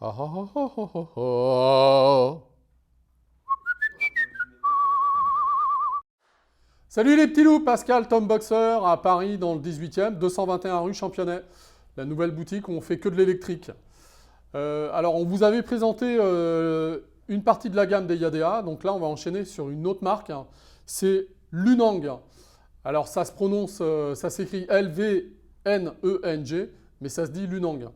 Ah, ah, ah, ah, ah, ah, ah. Salut les petits loups, Pascal Tom Boxer à Paris dans le 18e, 221 rue Championnet, la nouvelle boutique où on fait que de l'électrique. Alors on vous avait présenté une partie de la gamme des Yadea, donc là on va enchaîner sur une autre marque, hein. C'est Lunang. Alors ça se prononce, ça s'écrit L-V-N-E-N-G, mais ça se dit Lunang.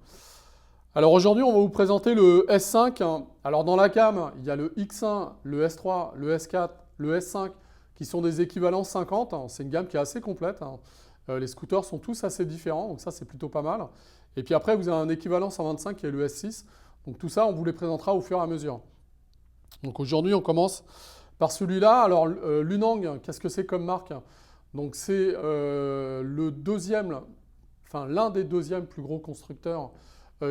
Alors aujourd'hui, on va vous présenter le S5. Alors dans la gamme, il y a le X1, le S3, le S4, le S5 qui sont des équivalents 50. C'est une gamme qui est assez complète. Les scooters sont tous assez différents, donc ça c'est plutôt pas mal. Et puis après, vous avez un équivalent 125 qui est le S6. Donc tout ça, on vous les présentera au fur et à mesure. Donc aujourd'hui, on commence par celui-là. Alors Lunang, qu'est-ce que c'est comme marque? Donc c'est le deuxième, enfin l'un des deuxièmes plus gros constructeurs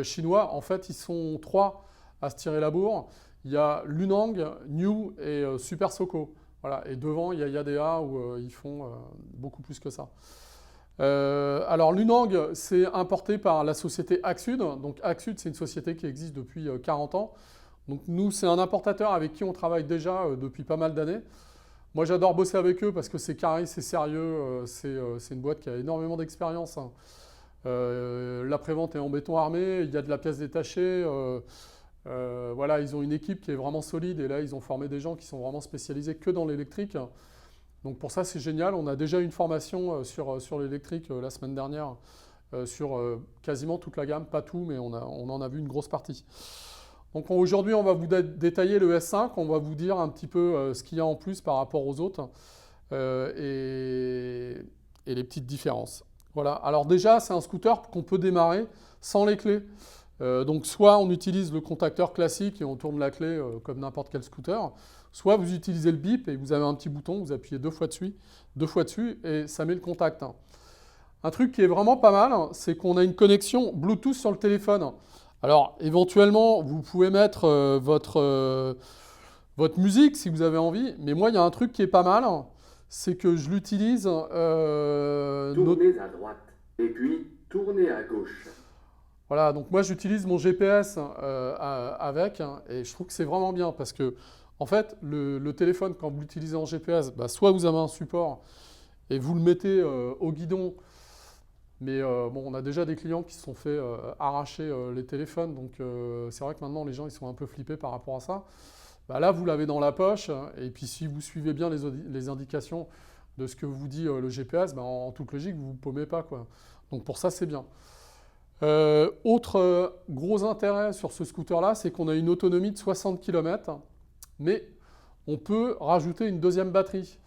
chinois. En fait, ils sont trois à se tirer la bourre. Il y a Lunang, New et Super Soco. Voilà. Et devant, il y a Yadea où ils font beaucoup plus que ça. Alors Lunang, c'est importé par la société Axud. Donc Axud, c'est une société qui existe depuis 40 ans. Donc nous, c'est un importateur avec qui on travaille déjà depuis pas mal d'années. Moi, j'adore bosser avec eux parce que c'est carré, c'est sérieux, c'est une boîte qui a énormément d'expérience, hein. L'après-vente est en béton armé, il y a de la pièce détachée. Voilà, ils ont une équipe qui est vraiment solide et là, ils ont formé des gens qui sont vraiment spécialisés que dans l'électrique. Donc pour ça, c'est génial. On a déjà eu une formation sur l'électrique la semaine dernière sur quasiment toute la gamme, pas tout, mais on en a vu une grosse partie. Donc aujourd'hui, on va vous détailler le S5, on va vous dire un petit peu ce qu'il y a en plus par rapport aux autres et les petites différences. Voilà. Alors déjà, c'est un scooter qu'on peut démarrer sans les clés. Donc soit on utilise le contacteur classique et on tourne la clé comme n'importe quel scooter, soit vous utilisez le bip et vous avez un petit bouton, vous appuyez deux fois dessus et ça met le contact. Un truc qui est vraiment pas mal, c'est qu'on a une connexion Bluetooth sur le téléphone. Alors, éventuellement, vous pouvez mettre votre musique si vous avez envie, mais moi, il y a un truc qui est pas mal, c'est que je l'utilise. Tournez à droite et puis tournez à gauche. Voilà, donc moi, j'utilise mon GPS avec, hein, et je trouve que c'est vraiment bien parce que, en fait, le téléphone, quand vous l'utilisez en GPS, bah, soit vous avez un support et vous le mettez au guidon. Mais bon, on a déjà des clients qui se sont fait arracher les téléphones, donc c'est vrai que maintenant les gens ils sont un peu flippés par rapport à ça. Bah, là, vous l'avez dans la poche, et puis si vous suivez bien les indications de ce que vous dit le GPS, bah, en toute logique, vous ne vous paumez pas, quoi. Donc pour ça, c'est bien. Autre gros intérêt sur ce scooter-là, c'est qu'on a une autonomie de 60 km, mais on peut rajouter une deuxième batterie.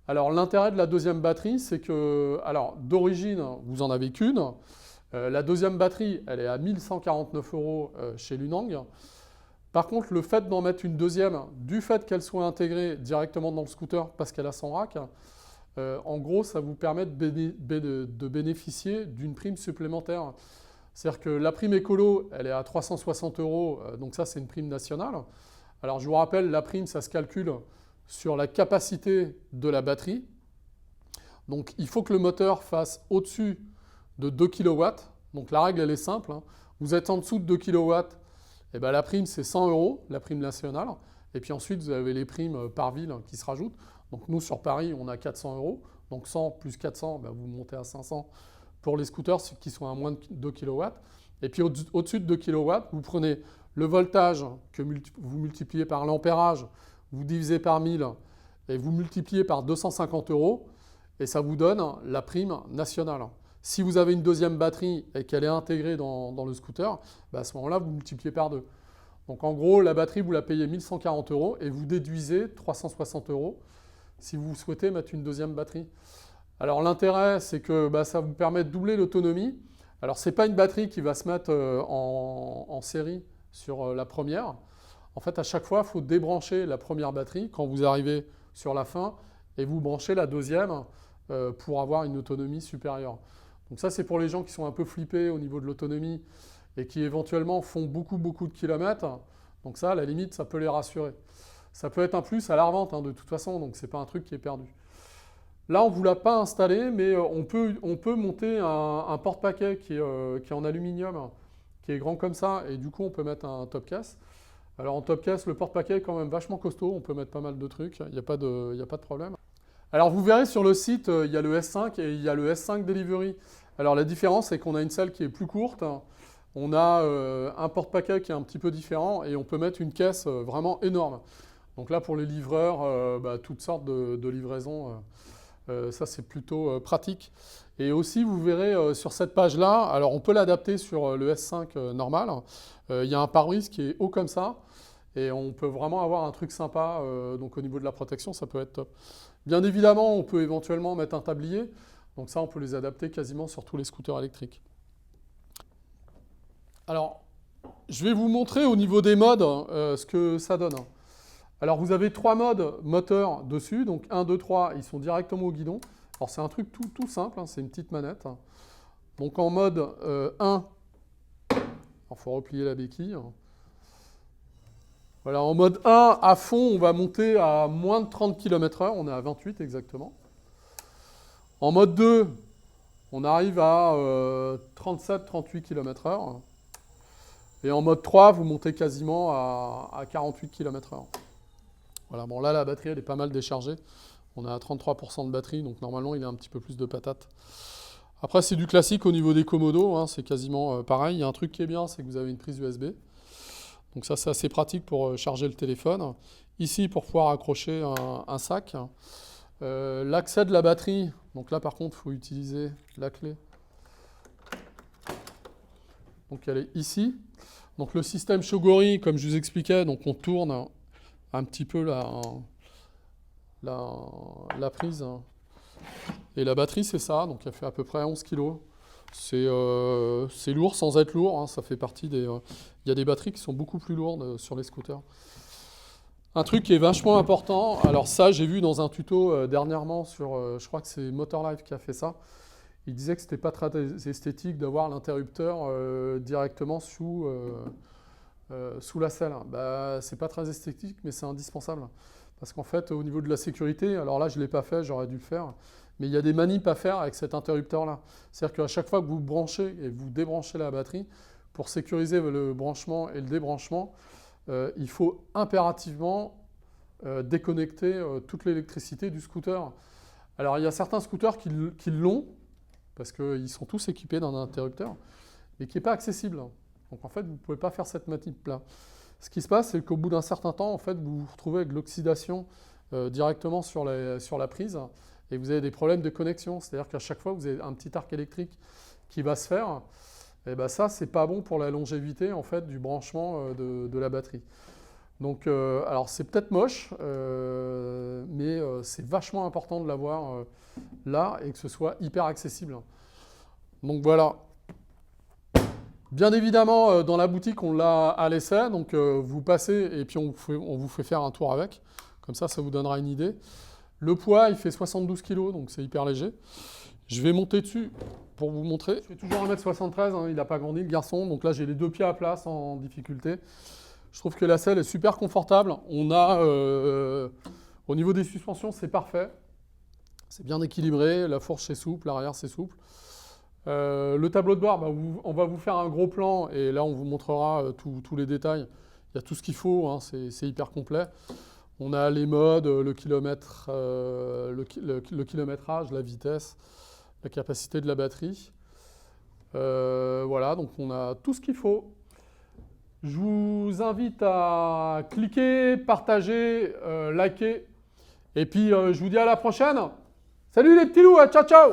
Alors l'intérêt de la deuxième batterie, c'est que, alors d'origine, vous en avez qu'une. La deuxième batterie, elle est à 1149 euros chez Lunang. Par contre, le fait d'en mettre une deuxième, du fait qu'elle soit intégrée directement dans le scooter parce qu'elle a son rack, en gros, ça vous permet de bénéficier d'une prime supplémentaire. C'est-à-dire que la prime écolo, elle est à 360 euros, donc ça c'est une prime nationale. Alors je vous rappelle, la prime, ça se calcule sur la capacité de la batterie. Donc il faut que le moteur fasse au-dessus de 2 kW. Donc la règle, elle est simple, hein. Vous êtes en dessous de 2 kW, et ben, la prime, c'est 100 euros, la prime nationale. Et puis ensuite, vous avez les primes par ville qui se rajoutent. Donc nous, sur Paris, on a 400 euros. Donc 100 plus 400, ben, vous montez à 500 pour les scooters qui sont à moins de 2 kW. Et puis au-dessus de 2 kW, vous prenez le voltage que vous multipliez par l'ampérage, vous divisez par 1000 et vous multipliez par 250 euros et ça vous donne la prime nationale. Si vous avez une deuxième batterie et qu'elle est intégrée dans le scooter, bah à ce moment-là, vous multipliez par 2. Donc en gros, la batterie, vous la payez 1140 euros et vous déduisez 360 euros si vous souhaitez mettre une deuxième batterie. Alors l'intérêt, c'est que bah, ça vous permet de doubler l'autonomie. Alors ce n'est pas une batterie qui va se mettre en série sur la première. En fait, à chaque fois, il faut débrancher la première batterie quand vous arrivez sur la fin et vous branchez la deuxième pour avoir une autonomie supérieure. Donc ça, c'est pour les gens qui sont un peu flippés au niveau de l'autonomie et qui éventuellement font beaucoup de kilomètres. Donc ça, à la limite, ça peut les rassurer. Ça peut être un plus à la revente, hein, de toute façon, donc ce n'est pas un truc qui est perdu. Là, on ne vous l'a pas installé, mais on peut monter un porte-paquet qui est en aluminium qui est grand comme ça, et du coup, on peut mettre un top case. Alors, en top case, le porte-paquet est quand même vachement costaud. On peut mettre pas mal de trucs. Il n'y a pas de problème. Alors, vous verrez sur le site, il y a le S5 et il y a le S5 Delivery. Alors, la différence, c'est qu'on a une selle qui est plus courte. On a un porte-paquet qui est un petit peu différent et on peut mettre une caisse vraiment énorme. Donc là, pour les livreurs, toutes sortes de livraisons, ça c'est plutôt pratique. Et aussi, vous verrez sur cette page-là, alors on peut l'adapter sur le S5 normal. Il y a un pare-brise qui est haut comme ça et on peut vraiment avoir un truc sympa. Donc au niveau de la protection, ça peut être top. Bien évidemment, on peut éventuellement mettre un tablier. Donc ça, on peut les adapter quasiment sur tous les scooters électriques. Alors, je vais vous montrer au niveau des modes ce que ça donne. Alors, vous avez 3 modes moteurs dessus. Donc, 1, 2, 3, ils sont directement au guidon. Alors, c'est un truc tout simple, c'est une petite manette. Donc, en mode 1, il faut replier la béquille. Voilà, en mode 1, à fond, on va monter à moins de 30 km/h. On est à 28 exactement. En mode 2, on arrive à 37-38 km/h. Et en mode 3, vous montez quasiment à 48 km/h. Voilà, bon là, la batterie, elle est pas mal déchargée. On a 33% de batterie, donc normalement, il a un petit peu plus de patates. Après, c'est du classique au niveau des commodos, hein, c'est quasiment pareil. Il y a un truc qui est bien, c'est que vous avez une prise USB. Donc ça, c'est assez pratique pour charger le téléphone. Ici, pour pouvoir accrocher un sac. L'accès de la batterie, donc là, par contre, il faut utiliser la clé. Donc elle est ici. Donc le système Shogori, comme je vous expliquais, donc on tourne un petit peu la prise. Et la batterie, c'est ça. Donc elle fait à peu près 11 kg. C'est lourd sans être lourd. Hein, ça fait partie des... Il y a des batteries qui sont beaucoup plus lourdes sur les scooters. Un truc qui est vachement important, alors ça, j'ai vu dans un tuto dernièrement sur... je crois que c'est Motorlife qui a fait ça. Il disait que c'était pas très esthétique d'avoir l'interrupteur directement sous la selle. Bah, c'est pas très esthétique, mais c'est indispensable. Parce qu'en fait, au niveau de la sécurité, alors là, je ne l'ai pas fait, j'aurais dû le faire, mais il y a des manips à faire avec cet interrupteur-là. C'est-à-dire qu'à chaque fois que vous branchez et vous débranchez la batterie, pour sécuriser le branchement et le débranchement, il faut impérativement déconnecter toute l'électricité du scooter. Alors, il y a certains scooters qui l'ont, parce qu'ils sont tous équipés d'un interrupteur, mais qui n'est pas accessible. Donc en fait, vous ne pouvez pas faire cette manip-là. Ce qui se passe, c'est qu'au bout d'un certain temps, en fait, vous vous retrouvez avec l'oxydation directement sur la prise, et vous avez des problèmes de connexion. C'est-à-dire qu'à chaque fois, vous avez un petit arc électrique qui va se faire, et ben ça, c'est pas bon pour la longévité en fait, du branchement de la batterie. Donc, alors c'est peut-être moche, mais c'est vachement important de l'avoir là et que ce soit hyper accessible. Donc voilà. Bien évidemment, dans la boutique, on l'a à l'essai, donc vous passez et puis on vous fait faire un tour avec. Comme ça vous donnera une idée. Le poids, il fait 72 kg, donc c'est hyper léger. Je vais monter dessus pour vous montrer. Je fais toujours 1m73, hein, il n'a pas grandi le garçon, donc là j'ai les 2 pieds à plat sans difficulté. Je trouve que la selle est super confortable. On a, au niveau des suspensions, c'est parfait. C'est bien équilibré, la fourche c'est souple, l'arrière c'est souple. Le tableau de bord, on va vous faire un gros plan et là on vous montrera tous les détails. Il y a tout ce qu'il faut, hein, c'est hyper complet. On a les modes, le kilométrage, la vitesse, la capacité de la batterie. Voilà, donc on a tout ce qu'il faut. Je vous invite à cliquer, partager, liker. Et puis je vous dis à la prochaine. Salut les petits loups, ciao ciao!